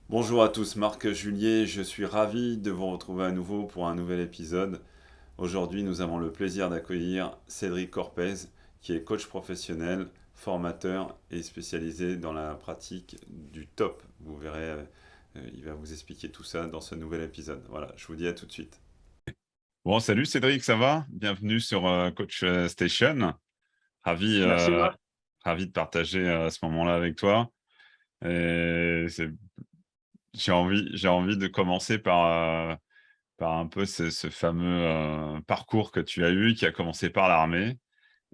Bonjour à tous, Marc Julier, je suis ravi de vous retrouver à nouveau pour un nouvel épisode. Aujourd'hui, nous avons le plaisir d'accueillir Cédric Corpez, qui est coach professionnel, formateur et spécialisé dans la pratique du top. Vous verrez, il va vous expliquer tout ça dans ce nouvel épisode. Voilà, je vous dis à tout de suite. Bon, salut Cédric, ça va? Bienvenue sur Coach Station. Ravi, Merci euh, Marc. ravi de partager ce moment-là avec toi. Et j'ai envie de commencer par un peu ce fameux parcours que tu as eu, qui a commencé par l'armée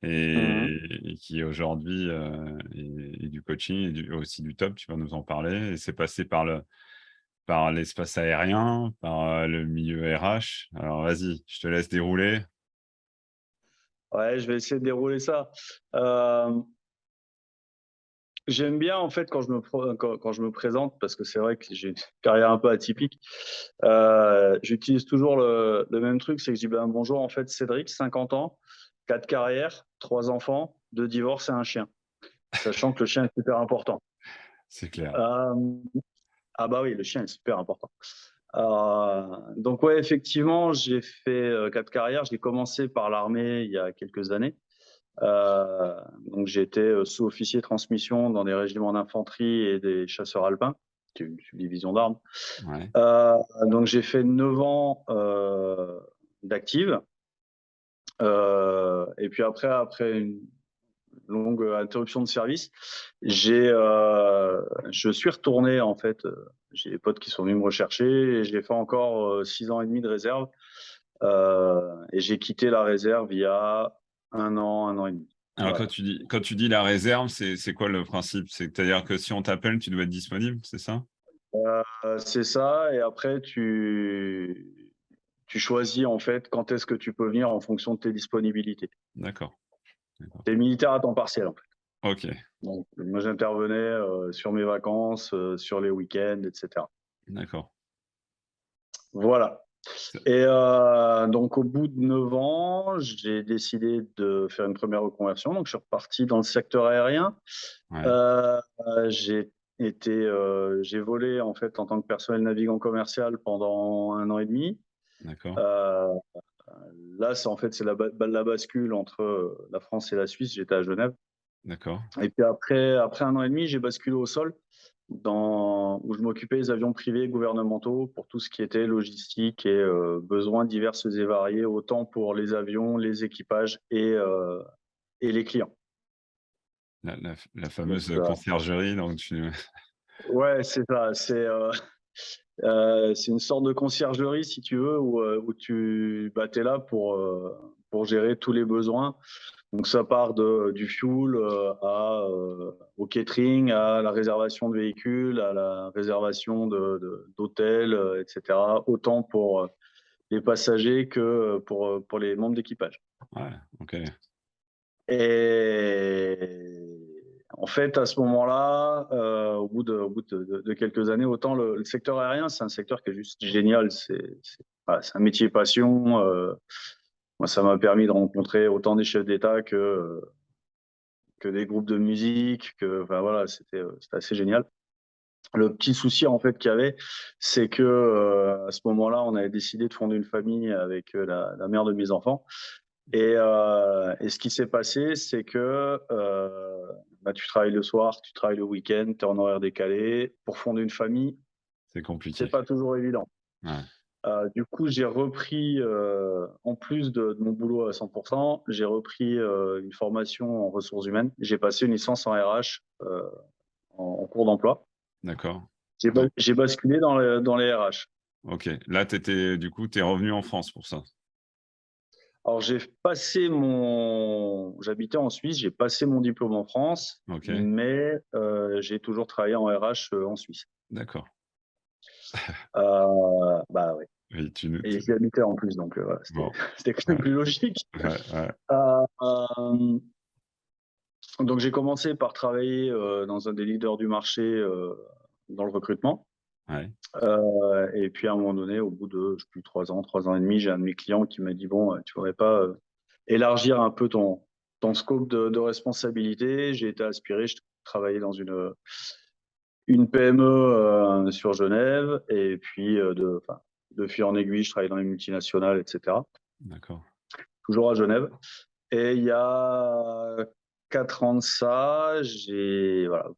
Mhm. et qui aujourd'hui est du coaching et aussi du top, tu vas nous en parler. Et c'est passé par l'espace aérien, par le milieu RH. Alors vas-y, je te laisse dérouler. Ouais, je vais essayer de dérouler ça. Euh, J'aime bien en fait quand je me présente, parce que c'est vrai que j'ai une carrière un peu atypique. J'utilise toujours le même truc, c'est que je dis ben, bonjour en fait Cédric, 50 ans, 4 carrières, 3 enfants, 2 divorces et un chien. Sachant que le chien est super important. C'est clair. Euh, ah bah oui, le chien est super important. Donc ouais, effectivement, j'ai fait 4 carrières. J'ai commencé par l'armée il y a quelques années. Donc j'ai été sous-officier transmission dans des régiments d'infanterie et des chasseurs alpins, qui est une subdivision d'armes. Ouais, Euh, donc j'ai fait 9 ans d'active. Et puis après une longue interruption de service, je suis retourné en fait. J'ai des potes qui sont venus me rechercher et j'ai fait encore 6 ans et demi de réserve. Et j'ai quitté la réserve il y a un an et demi. alors Voilà. quand tu dis la réserve, c'est quoi le principe? C'est-à-dire que si on t'appelle, tu dois être disponible, c'est ça? C'est ça. Et après, tu choisis en fait quand est-ce que tu peux venir en fonction de tes disponibilités. D'accord, d'accord. T'es militaire à temps partiel en fait. Ok, Donc, moi, j'intervenais sur mes vacances, sur les week-ends, etc. d'accord. Voilà. C'est- Et donc, au bout de 9 ans, j'ai décidé de faire une première reconversion. Donc, je suis reparti dans le secteur aérien. Ouais, Euh, j'ai volé en fait en tant que personnel navigant commercial pendant un an et demi. d'accord, Euh, Là, c'est la bascule entre la France et la Suisse. J'étais à Genève. d'accord. Et puis après un an et demi, j'ai basculé au sol, où je m'occupais des avions privés gouvernementaux pour tout ce qui était logistique et besoins divers et variés, autant pour les avions, les équipages et les clients. La Donc, fameuse conciergerie, donc tu... ouais, c'est ça. C'est une sorte de conciergerie, si tu veux, où t'es là pour gérer tous les besoins. Donc ça part du fuel au catering, à la réservation de véhicules, à la réservation d'hôtels, etc. Autant pour les passagers que pour les membres d'équipage. Ouais, ok. Et en fait, à ce moment-là, au bout de quelques années, autant le secteur aérien, c'est un secteur qui est juste génial. Voilà, c'est un métier passion. Moi, ça m'a permis de rencontrer autant des chefs d'État que des groupes de musique, enfin voilà, c'était assez génial. Le petit souci en fait qu'il y avait, c'est que à ce moment-là, on avait décidé de fonder une famille avec la mère de mes enfants. Et ce qui s'est passé, c'est que bah, tu travailles le soir, tu travailles le week-end, tu es en horaire décalé. Pour fonder une famille, C'est c'est compliqué. pas toujours évident. Ouais, Du coup, j'ai repris, en plus de mon boulot à 100%, j'ai repris une formation en ressources humaines. J'ai passé une licence en RH en cours d'emploi. d'accord. J'ai Donc, j'ai basculé dans les RH. ok. Là, du coup, t'es revenu en France pour ça. Alors, j'habitais en Suisse, j'ai passé mon diplôme en France, Ok, mais j'ai toujours travaillé en RH en Suisse. d'accord. Bah oui. Oui, Et j'y habitais en plus, donc voilà, bon, c'était quand même ouais, plus logique. ouais, ouais, Euh, euh, donc, j'ai commencé par travailler dans un des leaders du marché dans le recrutement. Ouais. Et puis à un moment donné, au bout de, je sais plus, 3 ans et demi, j'ai un de mes clients qui m'a dit, bon, tu voudrais pas élargir un peu ton scope de responsabilité. J'ai été aspiré, je travaillais dans une PME sur Genève, et puis de fil en aiguille, je travaillais dans les multinationales, etc. D'accord. Toujours à Genève. Et il y a 4 ans de ça, voilà,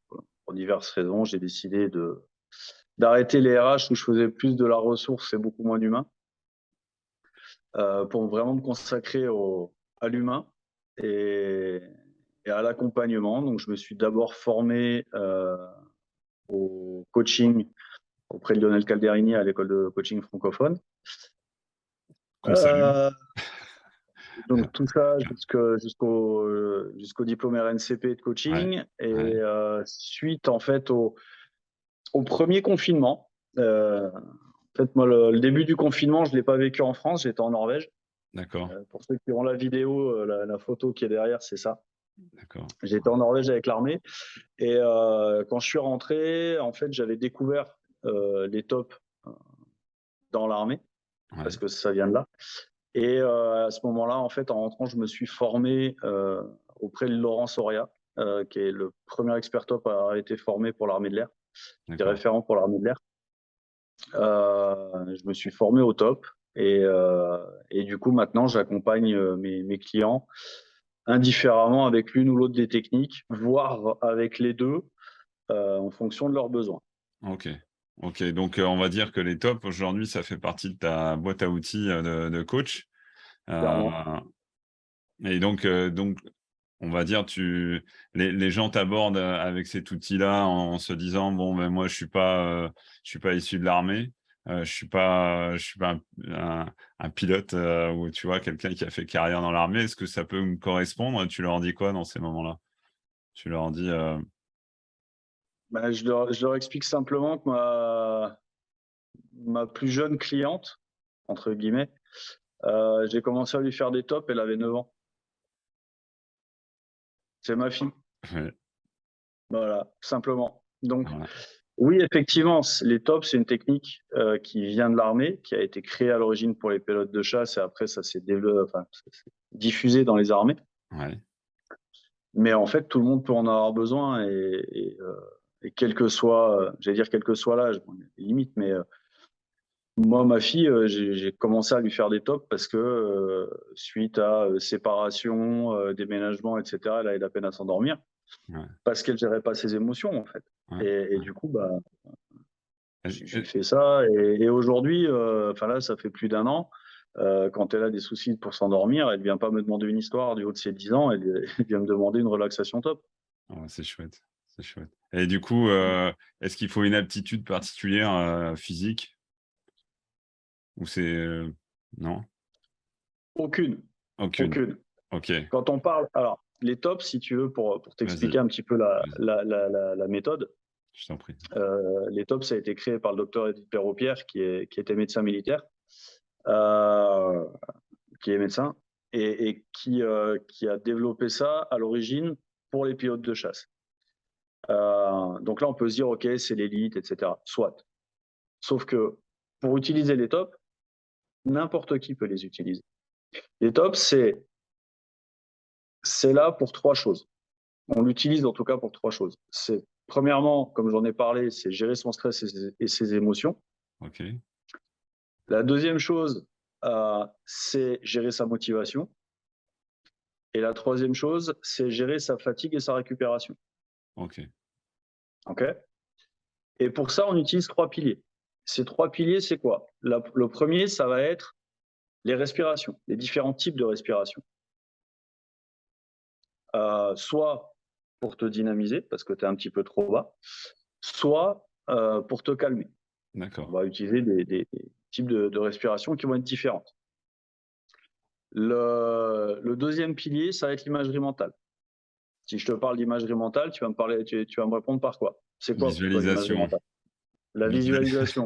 pour diverses raisons, j'ai décidé d'arrêter les RH où je faisais plus de la ressource et beaucoup moins d'humain, pour vraiment me consacrer à l'humain et, et à l'accompagnement. Donc, je me suis d'abord formé au coaching auprès de Lionel Calderini à l'école de coaching francophone. Qu'on salue. Donc tout ça jusqu'au diplôme RNCP de Ouais, coaching. Et ouais, suite en fait au premier confinement, en fait moi le début du confinement je l'ai pas vécu en France, j'étais en Norvège. d'accord, Pour ceux qui ont la vidéo, la photo qui est derrière, c'est ça. d'accord. J'étais en Norvège avec l'armée, et quand je suis rentré, en fait j'avais découvert les tops dans l'armée, parce Ouais, que ça vient de là. Et à ce moment-là, en fait, en rentrant, je me suis formé auprès de Laurent Soria, qui est le premier expert top à avoir été formé pour l'armée de l'air, qui est d'accord. référent pour l'armée de l'air. Je me suis formé au top, et du coup, maintenant, j'accompagne mes clients indifféremment avec l'une ou l'autre des techniques, voire avec les deux, en fonction de leurs besoins. OK. OK, donc on va dire que les tops aujourd'hui, ça fait partie de ta boîte à outils, de coach. Heu Clairement. et donc on va dire les gens t'abordent, avec cet outil-là en se disant: «Bon, ben, moi je suis pas issu de l'armée, je suis pas un pilote, ou tu vois, quelqu'un qui a fait carrière dans l'armée». Est-ce que ça peut me correspondre? Tu leur dis quoi dans ces moments-là? Tu leur dis, Ben, je leur explique simplement que ma plus jeune cliente, entre guillemets, j'ai commencé à lui faire des tops, elle avait 9 ans. C'est ma fille. ouais, Voilà, simplement. Donc, voilà, oui, effectivement, les tops, c'est une technique qui vient de l'armée, qui a été créée à l'origine pour les pilotes de chasse, et après, ça s'est diffusé dans les armées. ouais, Mais en fait, tout le monde peut en avoir besoin, et quel que soit, j'allais dire quel que soit l'âge, bon, il y a des limites, mais moi, ma fille, j'ai commencé à lui faire des tops parce que suite à séparation, déménagement, etc., elle avait de la peine à s'endormir ouais, parce qu'elle gérait pas ses émotions, en fait. ouais, Et ouais. du coup, bah, Et je lui et fais ça, et aujourd'hui, enfin là, ça fait plus d'1 an, quand elle a des soucis pour s'endormir, elle vient pas me demander une histoire du haut de ses 10 ans, elle vient me demander une relaxation top. oh, c'est chouette, c'est chouette. Et du coup, est-ce qu'il faut une aptitude particulière, physique ou c'est, non? Aucune, Aucune? aucune. OK, Quand on parle, alors les tops, si tu veux, pour vas-y, t'expliquer un petit peu la vas-y, la méthode, je t'en prie. les tops, ça a été créé par le docteur Edith Perrault-Pierre qui était médecin militaire, heu, qui est médecin, et qui a développé ça à l'origine pour les pilotes de chasse. Donc là, on peut se dire: «OK, c'est l'élite, et cetera». Soit. Sauf que pour utiliser les tops, n'importe qui peut les utiliser. Les tops, c'est là pour 3 choses. On l'utilise en tout cas pour 3 choses. C'est premièrement, comme j'en ai parlé, c'est gérer son stress et ses émotions. OK, La deuxième chose, c'est gérer sa motivation, et la troisième chose, c'est gérer sa fatigue et sa récupération. OK, OK? Et pour ça, on utilise 3 piliers. Ces 3 piliers, c'est quoi? Le premier, ça va être les respirations, les différents types de respiration. Soit pour te dynamiser parce que tu es un petit peu trop bas, soit pour te calmer. On d'accord. va utiliser des types de respiration qui vont être différentes. Le deuxième pilier, ça va être l'imagerie mentale. Si je te parle d'imagerie mentale, tu vas me répondre par quoi? C'est quoi pour toi l'imagerie Visualisation, mentale? La visuali visualisation.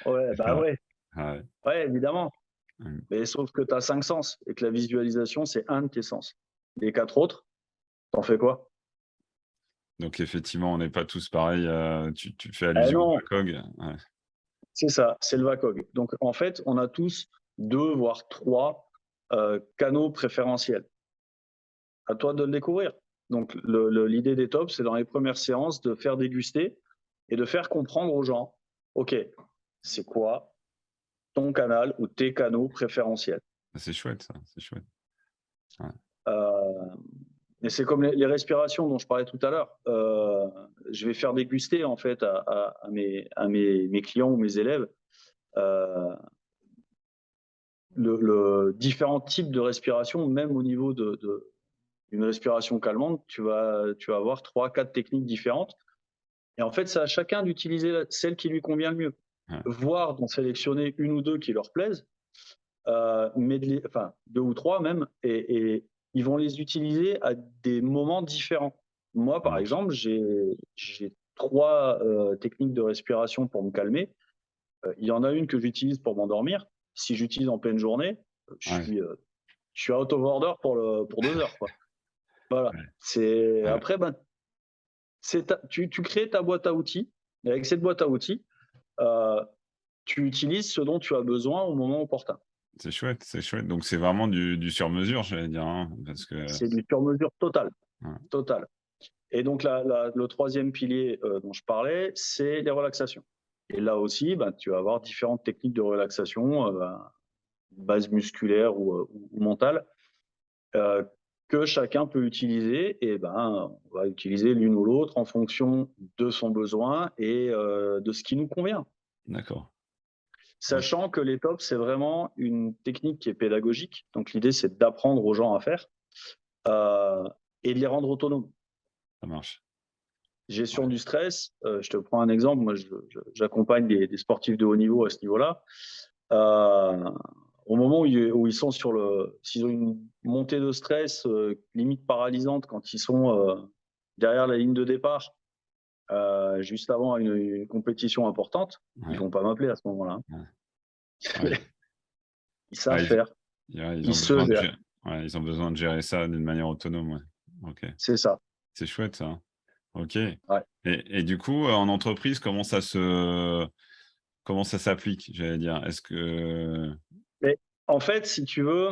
Ouais, bah d'accord, ouais, ouais, ouais, évidemment. mmh, Mais sauf que tu as 5 sens et que la visualisation, c'est un de tes sens. Les 4 autres, t'en fais quoi? Donc effectivement, on n'est pas tous pareils. Tu fais Eh allusion au non, VACOG. Ouais. c'est ça, c'est le VACOG. Donc en fait, on a tous 2 voire 3 canaux préférentiels. À toi de le découvrir. Donc l'idée des tops, c'est dans les premières séances de faire déguster et de faire comprendre aux gens, OK, c'est quoi ton canal ou tes canaux préférentiels? C'est chouette ça, c'est chouette. Ouais. Heu et c'est comme les respirations dont je parlais tout à l'heure. Je vais faire déguster en fait à mes clients ou mes élèves, heu, le différents types de respiration, même au niveau d'une respiration calmante, tu vas avoir 3-4 techniques différentes. Et en fait, c'est à chacun d'utiliser celle qui lui convient le mieux. Ouais. Voire d'en sélectionner une ou deux qui leur plaisent, mais enfin 2 ou 3 même, et ils vont les utiliser à des moments différents. Moi, Ça par marche. exemple, j'ai 3 techniques de respiration pour me calmer. Il y en a une que j'utilise pour m'endormir. Si j'utilise en pleine journée, Ouais, je suis out of order pour 2 heures, quoi. Voilà. ouais, C'est ouais. après, ben, tu crées ta boîte à outils, et avec cette boîte à outils, heu, tu utilises ce dont tu as besoin au moment opportun. C'est chouette, c'est chouette. Donc c'est vraiment du sur mesure, j'allais dire, hein, parce que C'est du sur mesure total, ouais, total. Et donc le troisième pilier, dont je parlais, c'est les relaxations. Et là aussi, ben, tu vas avoir différentes techniques de relaxation, base musculaire ou mentale, heu, que chacun peut utiliser, et ben, on va utiliser l'une ou l'autre en fonction de son besoin et de ce qui nous convient. d'accord. OK, Sachant que les tops, c'est vraiment une technique qui est pédagogique. Donc l'idée, c'est d'apprendre aux gens à faire, heu et de les rendre autonomes. ça marche. Gestion Ouais, du stress, je te prends un exemple, moi j'accompagne des sportifs de haut niveau à ce niveau-là. Heu, Au moment où ils sont s'ils ont une montée de stress, limite paralysante quand ils sont, derrière la ligne de départ, juste avant une compétition importante, ils ouais, vont pas m'appeler à ce moment-là, hein. ouais, ouais. Ils savent Ouais, faire, ils ils ont se besoin de gèrent. gérer ouais, ils ont besoin de gérer ça d'une manière autonome, ouais. OK. C'est ça, C'est chouette ça, hein. OK, ouais. et du coup, en entreprise, comment ça s'applique, j'allais dire? Est-ce que Mais en fait, si tu veux,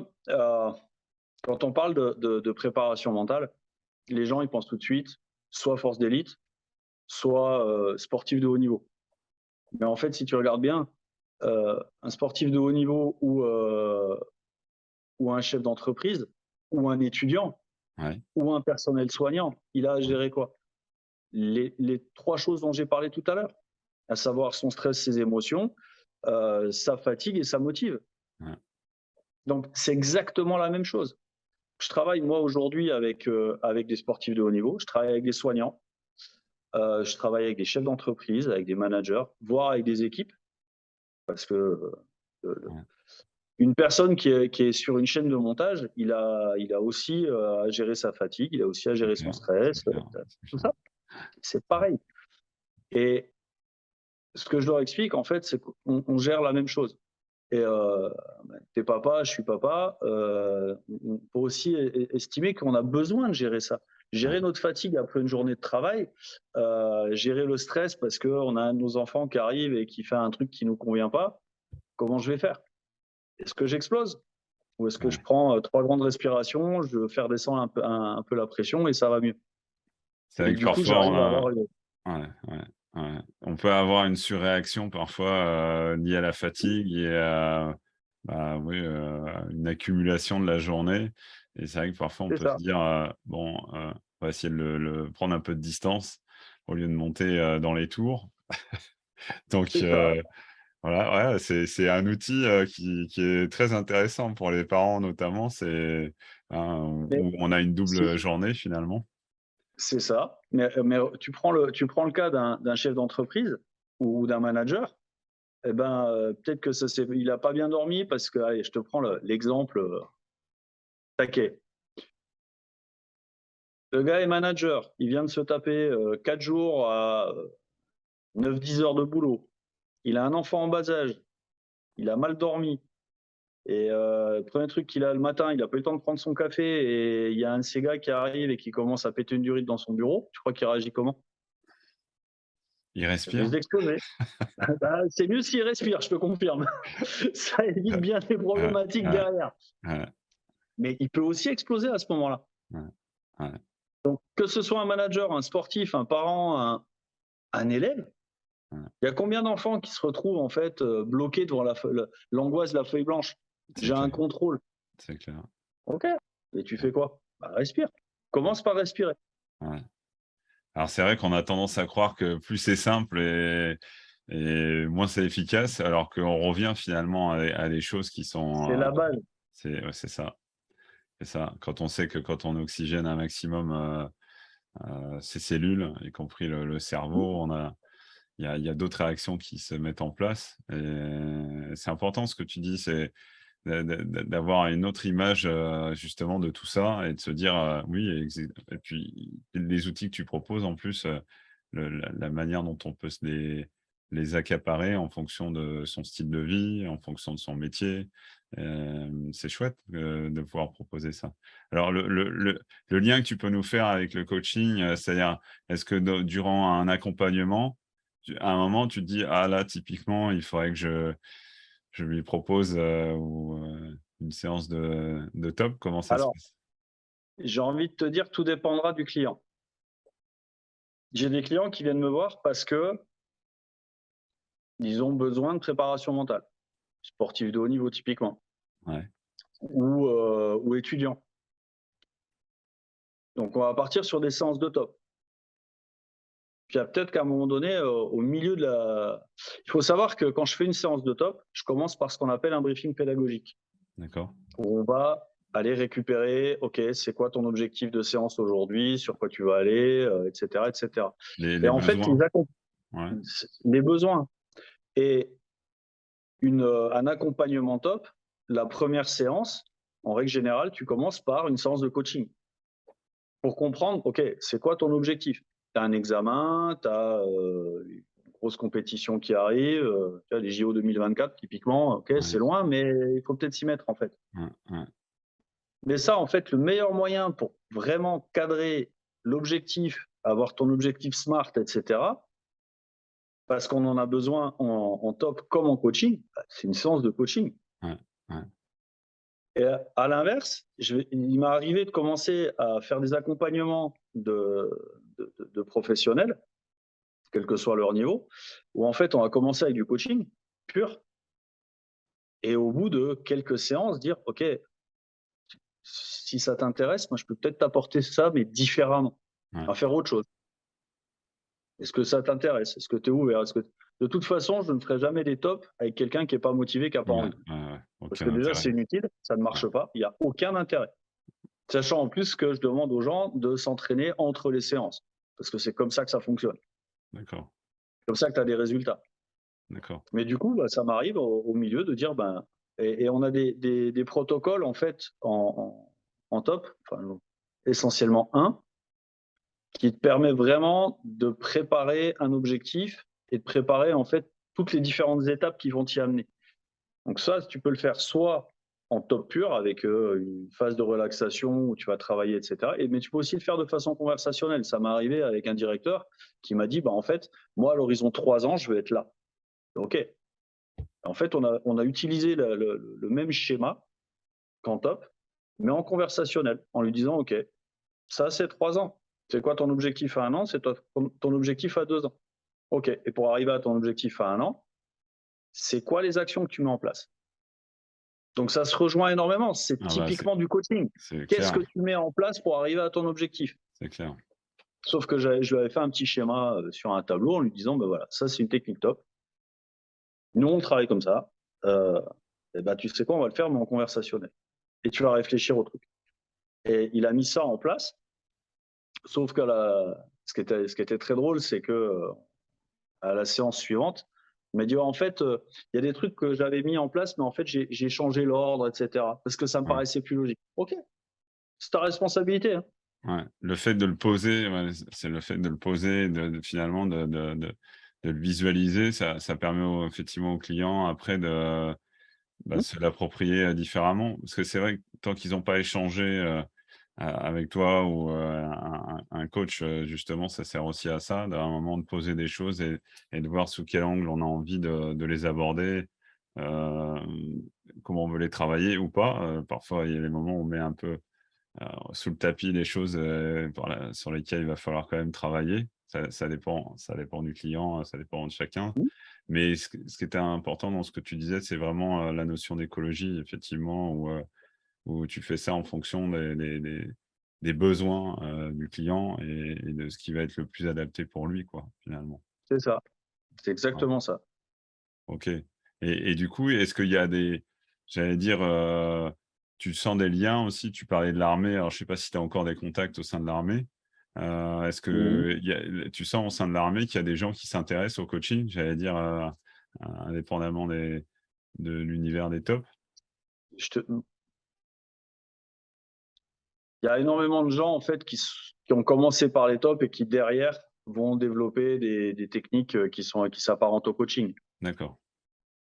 quand on parle de préparation mentale, les gens, ils pensent tout de suite, soit force d'élite, soit, sportif de haut niveau. Mais en fait, si tu regardes bien, un sportif de haut niveau ou un chef d'entreprise ou un étudiant ouais, ou un personnel soignant, il a à ouais, gérer quoi? Les 3 choses dont j'ai parlé tout à l'heure, à savoir son stress, ses émotions, sa fatigue et sa motive. ouais, Donc c'est exactement la même chose. Je travaille moi aujourd'hui avec des sportifs de haut niveau, je travaille avec des soignants, je travaille avec des chefs d'entreprise, avec des managers, voire avec des équipes, parce que, le ouais. une personne qui est sur une chaîne de montage, il a aussi, à gérer sa fatigue, il a aussi à C'est gérer son clair, c'est stress, clair, c'est tout clair. ça. C'est pareil. Et ce que je leur explique en fait, c'est qu'on gère la même chose. Et tu papa, je suis papa, on peut aussi estimer qu'on a besoin de gérer ça. Ouais, Gérer notre fatigue après une journée de travail, gérer le stress parce qu'on a un de nos enfants qui arrive et qui fait un truc qui nous convient pas, comment je vais faire? Est-ce que j'explose? Ou est-ce que je ouais. prends, 3 grandes respirations, je veux faire descendre un peu la pression et ça va mieux? C'est Et vrai que du coup, parfois on j'arrive à avoir a une ouais, ouais, ouais. On peut avoir une surréaction parfois, liée à la fatigue et à, bah, oui, une accumulation de la journée, et c'est vrai que parfois on c'est peut se ça, dire, «Bon, on va essayer de le prendre un peu de distance au lieu de monter, dans les tours». Donc c'est ça. voilà, ouais, c'est un outil, qui est très intéressant pour les parents notamment. C'est, hein, Mais où on a une si double journée finalement. c'est ça, mais tu prends le cas d'un chef d'entreprise ou d'un manager, et ben, peut-être que ça s'est il a pas bien dormi parce que, allez, je te prends l'exemple, taquet. Le gars est manager, il vient de se taper, 4 jours à 9-10 heures de boulot. Il a un enfant en bas âge, il a mal dormi, Et le premier truc qu'il a le matin, il a pas eu le temps de prendre son café et il y a un de ces gars qui arrive et qui commence à péter une durite dans son bureau. Tu crois qu'il réagit comment? Il Il risque respire? d'exploser. Bah, c'est mieux s'il respire, je te confirme. Ça évite Ouais, bien des ouais, problématiques ouais, derrière. ouais, Mais il peut aussi exploser à ce moment-là. ouais, ouais, Donc que ce soit un manager, un sportif, un parent, un élève, ouais. il y a combien d'enfants qui se retrouvent en fait, bloqués devant l'angoisse de la feuille blanche? C'est J'ai un clair, contrôle. c'est clair. OK. Et tu Ouais, fais quoi? Bah, respire. Commence par respirer. ouais. Alors c'est vrai qu'on a tendance à croire que plus c'est simple et moins c'est efficace, alors qu'on revient finalement à des choses qui sont, C'est la base. c'est ouais, c'est ça, c'est ça. Quand on sait que quand on oxygène un maximum, ses cellules, y compris le cerveau, il y a d'autres réactions qui se mettent en place et c'est important ce que tu dis, c'est d'avoir une autre image, justement de tout ça et de se dire, oui et puis les outils que tu proposes en plus, la manière dont on peut se les accaparer en fonction de son style de vie, en fonction de son métier, c'est chouette, de pouvoir proposer ça. Alors le lien que tu peux nous faire avec le coaching, c'est-à-dire, est-ce que durant un accompagnement, à un moment tu te dis: «Ah là typiquement il faudrait que je lui propose, une séance de top, comment ça se Alors, passe? j'ai envie de te dire, tout dépendra du client. J'ai des clients qui viennent me voir parce qu'ils ont besoin de préparation mentale, sportifs de haut niveau typiquement, Ouais, ou étudiants. Donc on va partir sur des séances de top. Puis peut-être qu'à un moment donné, au milieu de la il faut savoir que quand je fais une séance de top, je commence par ce qu'on appelle un briefing pédagogique, d'accord. où on va aller récupérer: «OK, c'est quoi ton objectif de séance aujourd'hui? Sur quoi tu vas aller?» et cetera, et cetera. Et Les en fait, besoins? Ouais, les besoins et un accompagnement top, la première séance, en règle générale, tu commences par une séance de coaching pour comprendre, OK, c'est quoi ton objectif? Tu as un examen, tu as une grosse compétition qui arrive, tu vois, les JO 2024 typiquement, OK, ouais, c'est loin, mais il faut peut-être s'y mettre en fait. ouais, ouais, Mais ça, en fait, le meilleur moyen pour vraiment cadrer l'objectif, avoir ton objectif SMART, et cetera, parce qu'on en a besoin en top comme en coaching, bah, c'est une séance de coaching. ouais, ouais, Et à l'inverse, il m'est arrivé de commencer à faire des accompagnements de professionnels, quel que soit leur niveau, où en fait on a commencé avec du coaching pur, et au bout de quelques séances, dire OK, si ça t'intéresse, moi je peux peut-être t'apporter ça, mais différemment, ouais, à faire autre chose. Est-ce que ça t'intéresse? Est-ce que tu es ouvert? De toute façon, je ne ferai jamais des tops avec quelqu'un qui n'est pas motivé, qui n'a pas ouais, envie. ouais, Parce aucun que déjà, intérêt. c'est inutile, ça ne Ouais, marche pas, il n'y a aucun intérêt. Sachant en plus que je demande aux gens de s'entraîner entre les séances, parce que c'est comme ça que ça fonctionne. d'accord, C'est comme ça que tu as des résultats. d'accord. Mais du coup, bah, ça m'arrive au milieu de dire, ben, et on a des protocoles en fait en top, enfin, essentiellement un, qui te permet vraiment de préparer un objectif et de préparer en fait toutes les différentes étapes qui vont t'y amener. Donc ça, tu peux le faire soit en top pur avec une phase de relaxation où tu vas travailler, et cetera. Mais tu peux aussi le faire de façon conversationnelle. Ça m'est arrivé avec un directeur qui m'a dit, bah, en fait, moi, à l'horizon 3 ans, je veux être là. OK. En fait, on a utilisé le même schéma qu'en top, mais en conversationnel, en lui disant, OK, ça, c'est 3 ans. C'est quoi ton objectif à 1 an? C'est ton objectif à 2 ans. OK. Et pour arriver à ton objectif à 1 an, c'est quoi les actions que tu mets en place? Donc ça se rejoint énormément, c'est Ah bah, typiquement du coaching. c'est Qu'est-ce clair, que tu mets en place pour arriver à ton objectif? c'est clair. Sauf que je lui avais fait un petit schéma, sur un tableau en lui disant: «Bah, voilà, ça c'est une technique top. Nous on travaille comme ça, heu et bah, tu sais quoi? On va le faire mais en conversationnel et tu vas réfléchir au truc». Et il a mis ça en place, sauf que ce qui était très drôle, c'est que, à la séance suivante, il m'a dit: «Ouais, en fait, il y a des trucs que j'avais mis en place, mais en fait j'ai changé l'ordre et cetera, parce que ça me Ouais, paraissait plus logique». OK, c'est ta responsabilité, hein. ouais. Le fait de le poser, ouais, c'est le fait de le poser, finalement de le visualiser, ça permet effectivement au client après Bah, se l'approprier, différemment. Parce que c'est vrai que tant qu'ils n'ont pas échangé, avec toi ou, un coach, justement, ça sert aussi à ça, d'un moment de poser des choses et de voir sous quel angle on a envie de les aborder, comment on veut les travailler ou pas. Parfois, il y a des moments où on met un peu, sous le tapis les choses, sur lesquelles il va falloir quand même travailler. Ça dépend du client, ça dépend de chacun. Mmh. Mais ce qui était important dans ce que tu disais, c'est vraiment, la notion d'écologie effectivement où tu fais ça en fonction des besoins, du client et de ce qui va être le plus adapté pour lui quoi, finalement. C'est ça, c'est Ouais, exactement ça. OK et du coup, est-ce qu'il y a j'allais dire, tu sens des liens aussi? Tu parlais de l'armée, alors je sais pas si tu as encore des contacts au sein de l'armée? Est-ce Mmh. que tu sens au sein de l'armée qu'il y a des gens qui s'intéressent au coaching? J'allais dire, indépendamment de l'univers des tops? Je te Il y a énormément de gens en fait qui ont commencé par les tops et qui derrière vont développer des techniques, qui s'apparentent au coaching. D'accord,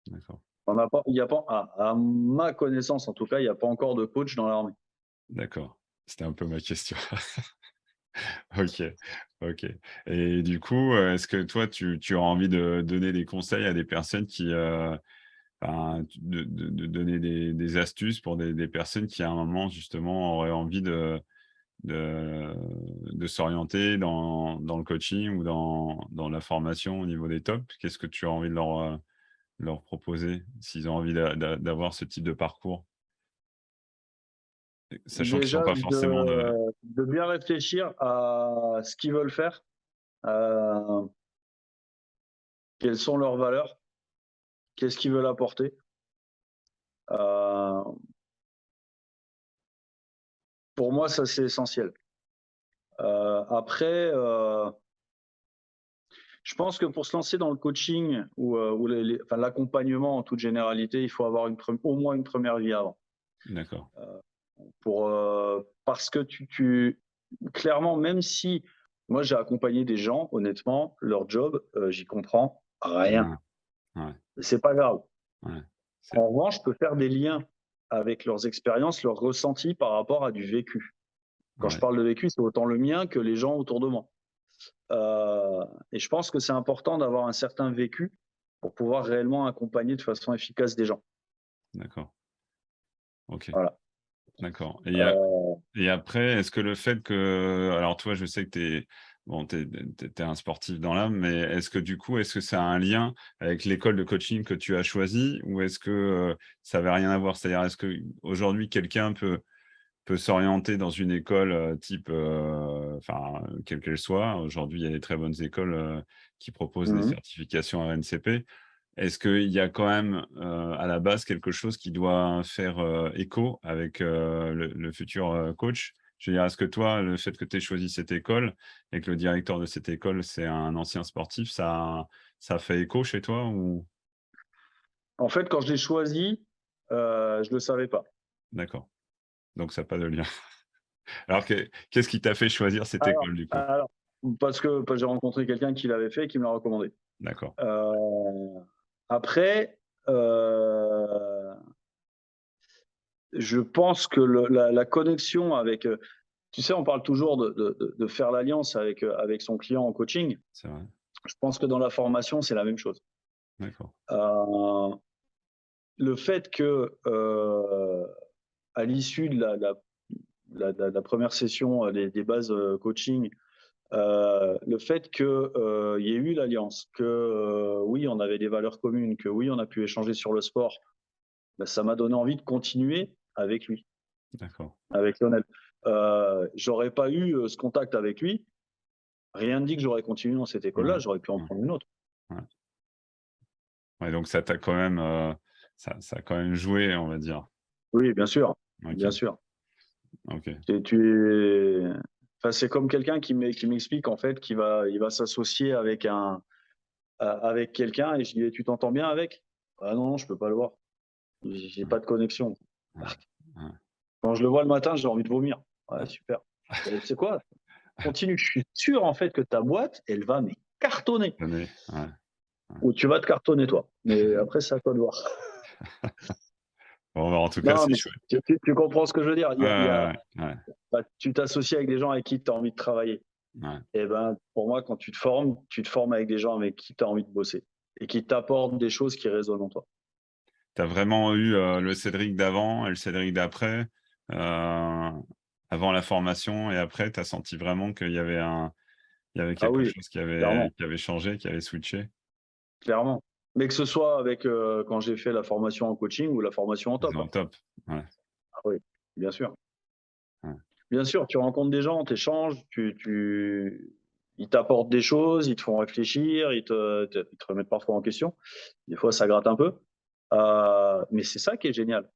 d'accord, Il y a pas à ma connaissance en tout cas, il y a pas encore de coach dans l'armée. d'accord. C'était un peu ma question. OK, OK et du coup, est-ce que toi tu as envie de donner des conseils à des personnes qui, enfin, de donner des astuces pour des personnes qui, à un moment, justement, auraient envie de de s'orienter dans le coaching ou dans la formation au niveau des tops? Qu'est-ce que tu as envie de leur proposer s'ils ont envie d'avoir ce type de parcours? Sachant qu'ils sont Déjà pas forcément de de bien réfléchir à ce qu'ils veulent faire, heu, quelles sont leurs valeurs, qu'est-ce qu'ils veulent apporter. Heu, pour moi ça c'est essentiel. Après, je pense que pour se lancer dans le coaching ou enfin l'accompagnement en toute généralité, il faut avoir au moins une première vie avant. d'accord. Parce que clairement, même si moi j'ai accompagné des gens, honnêtement, leur job, j'y comprends rien. Ouais, ouais, C'est pas grave. ouais. C'est En revanche, je peux faire des liens avec leurs expériences, leurs ressentis par rapport à du vécu. Quand je ouais, parle de vécu, c'est autant le mien que les gens autour de moi. Et je pense que c'est important d'avoir un certain vécu pour pouvoir réellement accompagner de façon efficace des gens. d'accord. OK, Voilà. d'accord Heu, et après, est-ce que le fait que alors toi, je sais que tu es bon, tu un sportif dans l'âme, mais est-ce que du coup, est-ce que ça a un lien avec l'école de coaching que tu as choisie? Ou est-ce que, ça avait rien à voir? C'est-à-dire, est-ce qu'aujourd'hui quelqu'un peut s'orienter dans une école, type, enfin, quelle qu'elle soit? Aujourd'hui, il y a des très bonnes écoles, qui proposent des mmh certifications RNCP. Est-ce qu'il y a quand même, à la base quelque chose qui doit faire, écho avec, le futur, coach? Je veux dire, est-ce que toi, le fait que tu aies choisi cette école et que le directeur de cette école, c'est un ancien sportif, ça fait écho chez toi ou? En fait, quand je l'ai choisi, je le savais pas. D'accord, donc ça a pas de lien. Alors qu'est-ce qui t'a fait choisir cette Alors école du coup? alors, parce que j'ai rencontré quelqu'un qui l'avait fait et qui me l'a recommandé. D'accord, Heu, après, heu, je pense que la connexion avec, tu sais, on parle toujours de faire l'alliance avec son client en coaching. c'est vrai. Je pense que dans la formation, c'est la même chose. D'accord. Heu, le fait que, à l'issue de la 1re session, des bases, coaching, le fait que, il y ait eu l'alliance, que, oui, on avait des valeurs communes, que oui, on a pu échanger sur le sport, bah, ça m'a donné envie de continuer avec lui, D'accord. avec Lionel. J'aurais pas eu, ce contact avec lui, rien ne dit que j'aurais continué dans cette Ouais, école-là, j'aurais pu en ouais, prendre une autre. ouais. Ouais, donc ça t'a quand même, ça a quand même joué, on va dire. Oui, bien sûr, bien OK, sûr. OK. Tu es enfin, c'est comme quelqu'un qui m'explique en fait il va s'associer avec quelqu'un et je dis: «Et tu t'entends bien avec?» «Ah non, non, je peux pas le voir. J'ai Ouais, pas de connexion». ouais, ouais. Quand je le vois le matin, j'ai envie de vomir. Ouais, super. Tu sais quoi? Continue, je suis sûr en fait que ta boîte, elle va mais cartonner Ouais, ouais. ou tu vas te cartonner toi. Mais après c'est à toi de voir. Bon, bah, en tout cas, Non, c'est mais chouette. tu comprends ce que je veux dire. Ouais, ouais, ouais, ouais, Bah, tu t'associes avec des gens avec qui tu as envie de travailler. ouais. Et ben, pour moi, quand tu te formes avec des gens avec qui tu as envie de bosser et qui t'apportent des choses qui résonnent en toi. Tu as vraiment eu, le Cédric d'avant et le Cédric d'après, avant la formation et après, tu as senti vraiment il y avait Ah quelque oui, chose clairement, qui avait changé, qui avait switché? clairement. Mais que ce soit avec, quand j'ai fait la formation en coaching ou la formation en C'est top, au hein. top. Ouais, Ah oui, bien sûr. ouais. Bien sûr, tu rencontres des gens, tu échanges, ils t'apportent des choses, ils te font réfléchir, ils te remettent parfois en question. Des fois, ça gratte un peu, mais c'est ça qui est génial.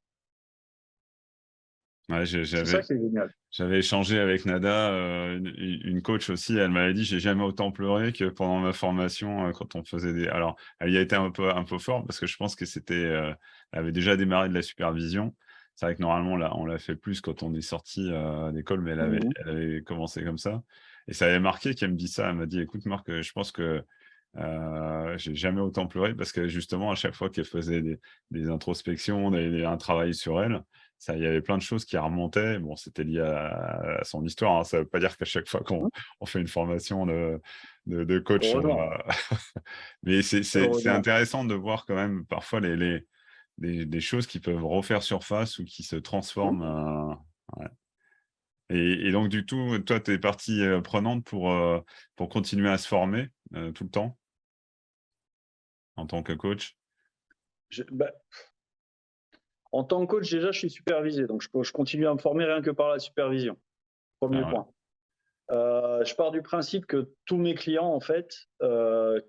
Ouais, C'est ça qui est génial. j'avais échangé avec Nada, une coach aussi, elle m'avait dit: «J'ai jamais autant pleuré que pendant ma formation, quand on faisait des» alors, elle y a été un peu fort parce que je pense que elle avait déjà démarré de la supervision. C'est vrai que normalement, là, on l'a fait plus quand on est sorti, d'école, mais Mmh. elle avait commencé comme ça et ça avait marqué qu'elle me dise ça. Elle m'a dit: «Écoute Marc, je pense que, j'ai jamais autant pleuré» parce que justement, à chaque fois qu'elle faisait des introspections, un travail sur elle, ça il y avait plein de choses qui remontaient. Bon, c'était lié à son histoire, hein. Ça veut pas dire qu'à chaque fois Mmh. on fait une formation de coach, on Heureusement, va mais c'est heureusement. intéressant de voir quand même parfois des choses qui peuvent refaire surface ou qui se Mmh. transforment, ouais et donc du coup, toi, tu es partie, prenante pour continuer à se former, tout le temps en tant que coach? Bah, en tant que coach, déjà, je suis supervisé, donc je continue à me former rien que par la supervision. Premier Ah ouais, point. Je pars du principe que tous mes clients, en fait,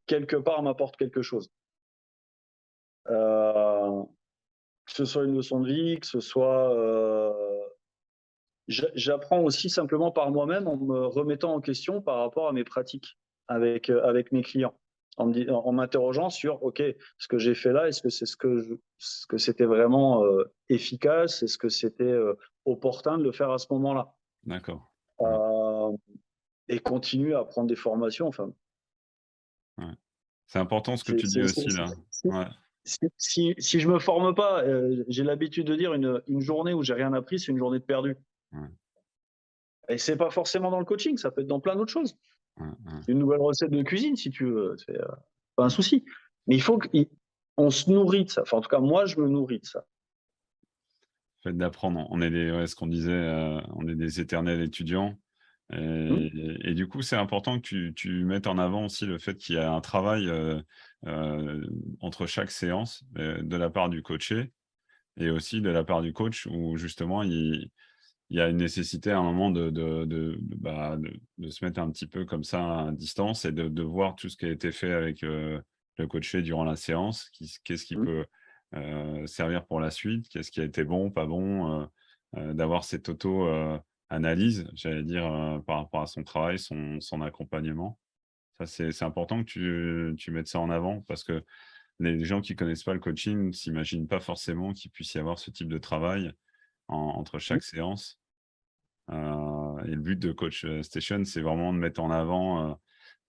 quelque part, m'apportent quelque chose. Heu, que ce soit une leçon de vie, que ce soit, j'apprends aussi simplement par moi-même en me remettant en question par rapport à mes pratiques avec mes clients. En m'interrogeant sur: «OK, ce que j'ai fait là, est-ce que c'est ce que c'était vraiment, efficace? Est-ce que c'était, opportun de le faire à ce moment-là?» d'accord. Ouais, Hem et continuer à prendre des formations, enfin, ouais. C'est important ce que tu dis aussi là. si Ouais, si je me forme pas, j'ai l'habitude de dire une journée où j'ai rien appris, c'est une journée de perdue. ouais, Et c'est pas forcément dans le coaching, ça peut être dans plein d'autres choses. ouais, ouais. Une nouvelle recette de cuisine si tu veux, c'est, pas un souci. Mais il faut qu'on se nourrit de ça. Enfin, en tout cas, moi, je me nourris de ça. Le fait d'apprendre, on est des ouais, ce qu'on disait, on est des éternels étudiants Mmh, et du coup, c'est important que tu mettes en avant aussi le fait qu'il y a un travail, entre chaque séance, de la part du coaché et aussi de la part du coach où justement il y a une nécessité à un moment bah, de se mettre un petit peu comme ça à distance et de voir tout ce qui a été fait avec, le coaché durant la séance. Qu'est-ce qui mmh, peut, servir pour la suite? Qu'est-ce qui a été bon, pas bon? D'avoir cette auto, analyse, j'allais dire, par rapport à son travail, son accompagnement. Ça, c'est important que tu mettes ça en avant parce que les gens qui connaissent pas le coaching s'imaginent pas forcément qu'il puisse y avoir ce type de travail entre mmh, chaque séance. Et le but de Coach, Station, c'est vraiment de mettre en avant,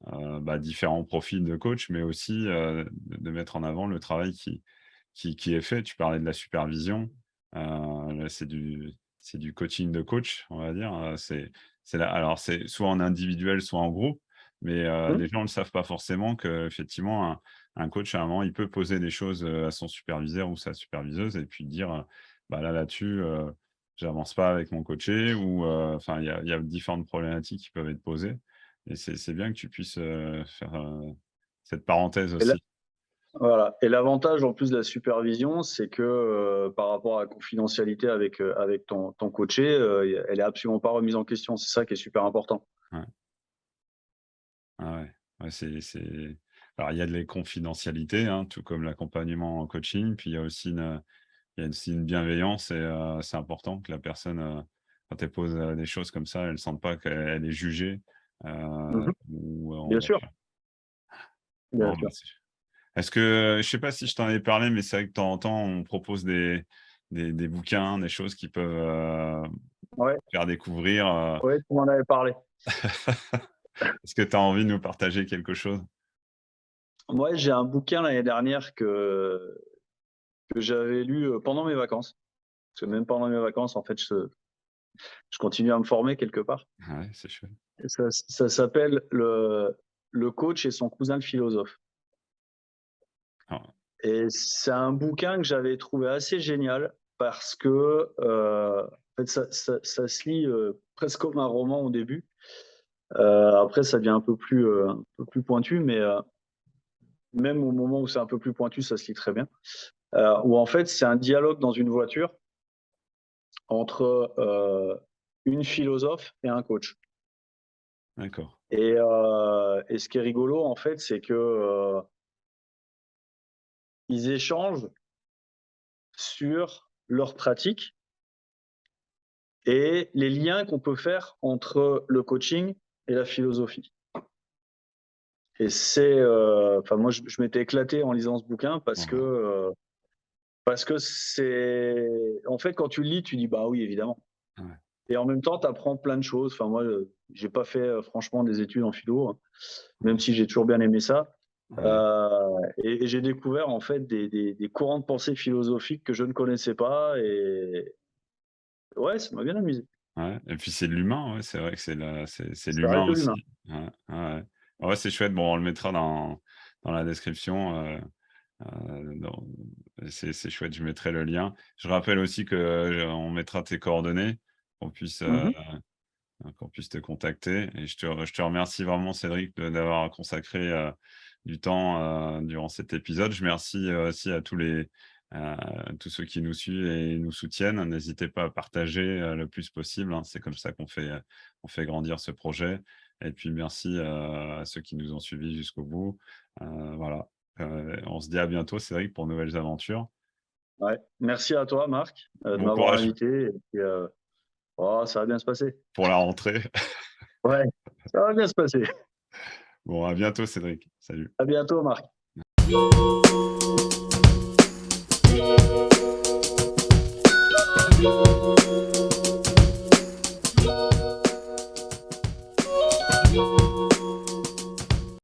bah, différents profils de coach, mais aussi, de mettre en avant le travail qui est fait. Tu parlais de la supervision, là, c'est du coaching de coach, on va dire, c'est là alors c'est soit en individuel, soit en groupe, mais mmh. les gens ne le savent pas forcément qu'effectivement un coach, à un moment, il peut poser des choses, à son superviseur ou sa superviseuse et puis dire, «Bah, là-dessus, j'avance pas avec mon coaché» ou enfin, il y a différentes problématiques qui peuvent être posées et c'est bien que tu puisses, faire, cette parenthèse Et là aussi. voilà, et l'avantage en plus de la supervision, c'est que, par rapport à la confidentialité avec ton coaché, elle est absolument pas remise en question. C'est ça qui est super important. Ouais. Ah ouais. Ouais, alors il y a de la confidentialité, hein, tout comme l'accompagnement en coaching, puis il y a aussi une bienveillance et c'est important que la personne, quand elle pose, des choses comme ça, elle sente pas qu'elle est jugée, Mmh. ou on Bien va sûr, faire bien bon, bah, sûr. est-ce que je sais pas si je t'en avais parlé, mais c'est vrai que de temps en temps, on propose des bouquins, des choses qui peuvent, Ouais, faire découvrir, ouais, tu m'en avais parlé. est-ce que tu as envie de nous partager quelque chose? Moi, j'ai un bouquin l'année dernière que j'avais lu, pendant mes vacances. Parce que même pendant mes vacances, en fait, je continue à me former quelque part. Ouais, c'est chouette. Et ça s'appelle le coach et son cousin le philosophe. Alors, Et c'est un bouquin que j'avais trouvé assez génial parce que en fait, ça se lit presque comme un roman au début. Après, ça devient un peu plus pointu, mais même au moment où c'est un peu plus pointu, ça se lit très bien. Où en fait, c'est un dialogue dans une voiture entre une philosophe et un coach. d'accord. Et ce qui est rigolo, en fait, c'est que ils échangent sur leurs pratiques et les liens qu'on peut faire entre le coaching et la philosophie. Et c'est, enfin moi je m'étais éclaté en lisant ce bouquin Voilà. parce que c'est en fait quand tu le lis, tu dis bah oui évidemment. Ouais. Et en même temps, tu apprends plein de choses. Enfin moi, j'ai pas fait franchement des études en philo, hein, même si j'ai toujours bien aimé ça. Ouais. Et j'ai découvert en fait des courants de pensée philosophiques que je ne connaissais pas et ouais, ça m'a bien amusé. Ouais et puis c'est de l'humain, ouais, c'est vrai que c'est Ça l'humain reste de l'humain. aussi. Ouais, ouais, ouais. Ouais, c'est chouette. Bon, on le mettra dans la description, dans c'est chouette, je mettrai le lien. Je rappelle aussi que, on mettra tes coordonnées, qu'on puisse, Mmh. qu'on puisse te contacter et je te remercie vraiment Cédric d'avoir consacré, du temps, durant cet épisode. Je remercie, aussi à tous ceux qui nous suivent et nous soutiennent. N'hésitez pas à partager, le plus possible, hein. C'est comme ça on fait grandir ce projet et puis merci, à ceux qui nous ont suivis jusqu'au bout. Voilà, on se dit à bientôt Cédric pour de nouvelles aventures. Ouais. Merci à toi Marc, de Bon m'avoir courage invité et puis, oh ça va bien se passer. pour la rentrée. Ouais, ça va bien se passer. Bon, à bientôt Cédric. Salut. À bientôt Marc.